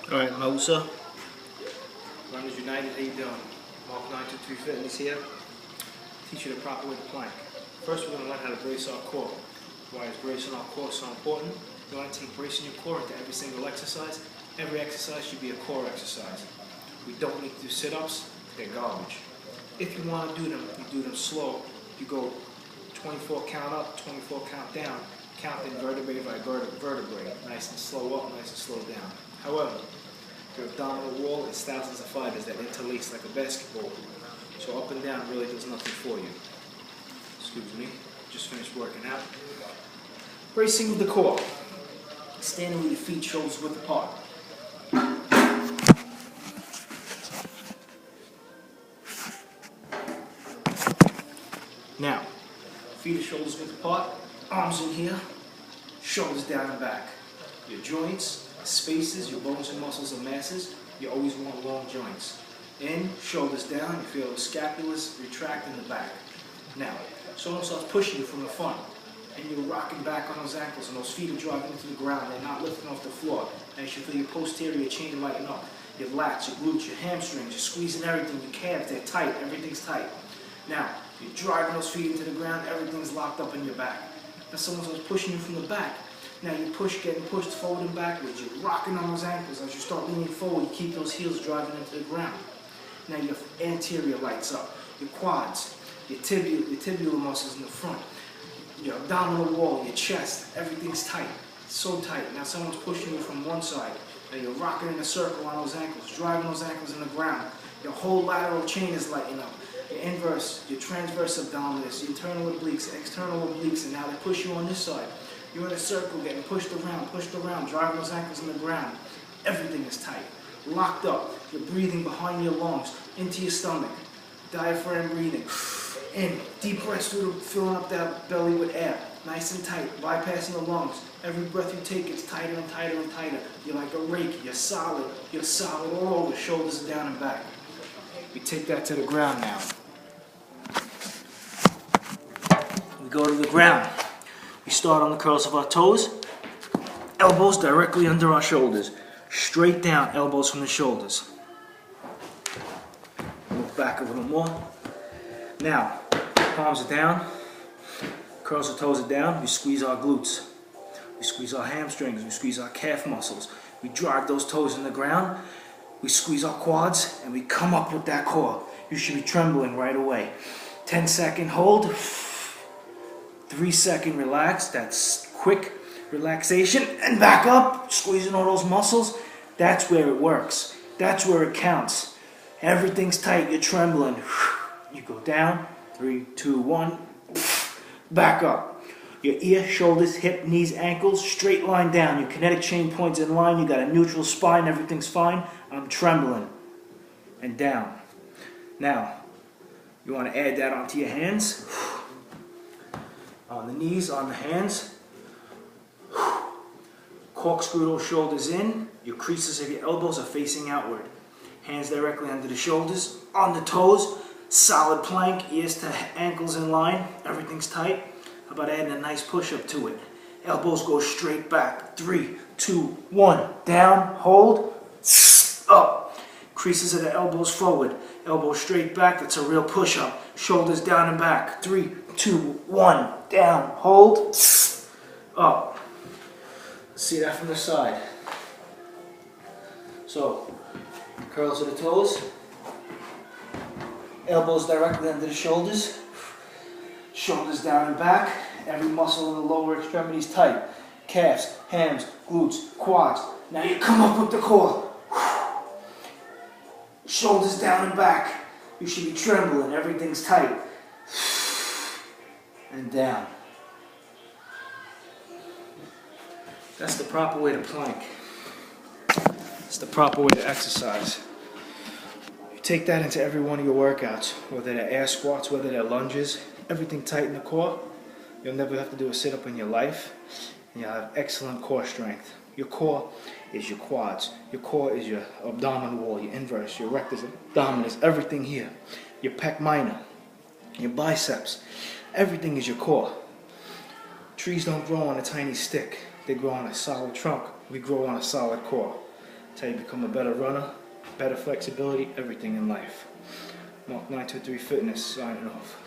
Alright, Mausa. Runners United, how you doing? Mark 923 Fitness here. Teach you the proper way to plank. First, we're going to learn how to brace our core. Why is bracing our core so important? You want to take bracing your core into every single exercise. Every exercise should be a core exercise. We don't need to do sit-ups. They're garbage. If you want to do them, you do them slow. You go 24 count up, 24 count down, counting vertebrae by vertebrae. Nice and slow up, nice and slow down. However, your abdominal wall is thousands of fibers that interlace like a basketball. So up and down really does nothing for you. Excuse me, just finished working out. Bracing of the core. Standing with your feet shoulders width apart. Now, feet are shoulders width apart, arms in here, shoulders down and back. Your joints, spaces, your bones and muscles and masses, you always want long joints. In, shoulders down, you feel the scapulas retract in the back. Now, someone starts pushing you from the front, and you're rocking back on those ankles, and those feet are driving into the ground, they're not lifting off the floor, and you should feel your posterior chain lighten up. Your lats, your glutes, your hamstrings, you're squeezing everything, your calves, they're tight, everything's tight. Now, you're driving those feet into the ground, everything's locked up in your back. Now someone starts pushing you from the back. Now you getting pushed forward and backwards. You're rocking on those ankles. As you start leaning forward, you keep those heels driving into the ground. Now your anterior lights up. Your quads, your tibial muscles in the front, your abdominal wall, your chest, everything's tight. It's so tight. Now someone's pushing you from one side. Now you're rocking in a circle on those ankles, driving those ankles in the ground. Your whole lateral chain is lighting up. Your inverse, your transverse abdominis, your internal obliques, external obliques, and now they push you on this side. You're in a circle getting pushed around, driving those ankles in the ground. Everything is tight, locked up. You're breathing behind your lungs, into your stomach. Diaphragm breathing. In, deep breaths through filling up that belly with air. Nice and tight, bypassing the lungs. Every breath you take gets tighter and tighter and tighter. You're like a rake, you're solid all over, shoulders down and back. We take that to the ground now. We go to the ground. We start on the curls of our toes. Elbows directly under our shoulders. Straight down, elbows from the shoulders. Move back a little more. Now, palms are down. Curls of toes are down. We squeeze our glutes. We squeeze our hamstrings. We squeeze our calf muscles. We drive those toes in the ground. We squeeze our quads, and we come up with that core. You should be trembling right away. 10-second hold. 3-second relax. That's quick relaxation. And back up, squeezing all those muscles. That's where it works. That's where it counts. Everything's tight. You're trembling. You go down. 3, 2, 1. Back up. Your ear, shoulders, hip, knees, ankles, straight line down. Your kinetic chain points in line. You got a neutral spine. Everything's fine. I'm trembling. And down. Now, you want to add that onto your hands. On the knees, on the hands. Corkscrew those shoulders in. Your creases of your elbows are facing outward. Hands directly under the shoulders. On the toes. Solid plank. Ears to ankles in line. Everything's tight. How about adding a nice push-up to it? Elbows go straight back. 3, 2, 1. Down. Hold. Up. Creases of the elbows forward. Elbows straight back. That's a real push-up. Shoulders down and back. 3, 2, 1. Down. Hold. Up. Let's see that from the side. So, curls of the toes. Elbows directly under the shoulders. Shoulders down and back. Every muscle in the lower extremities tight. Calves, hams, glutes, quads. Now you come up with the core. Shoulders down and back. You should be trembling. Everything's tight. And down. That's the proper way to plank. It's the proper way to exercise. You take that into every one of your workouts, whether they're air squats, whether they're lunges, everything tight in the core. You'll never have to do a sit-up in your life, and you'll have excellent core strength. Your core is your quads. Your core is your abdominal wall, your inverse, your rectus abdominis, everything here. Your pec minor, your biceps, everything is your core. Trees don't grow on a tiny stick. They grow on a solid trunk. We grow on a solid core. That's how you become a better runner, better flexibility, everything in life. Mark 923 Fitness signing off.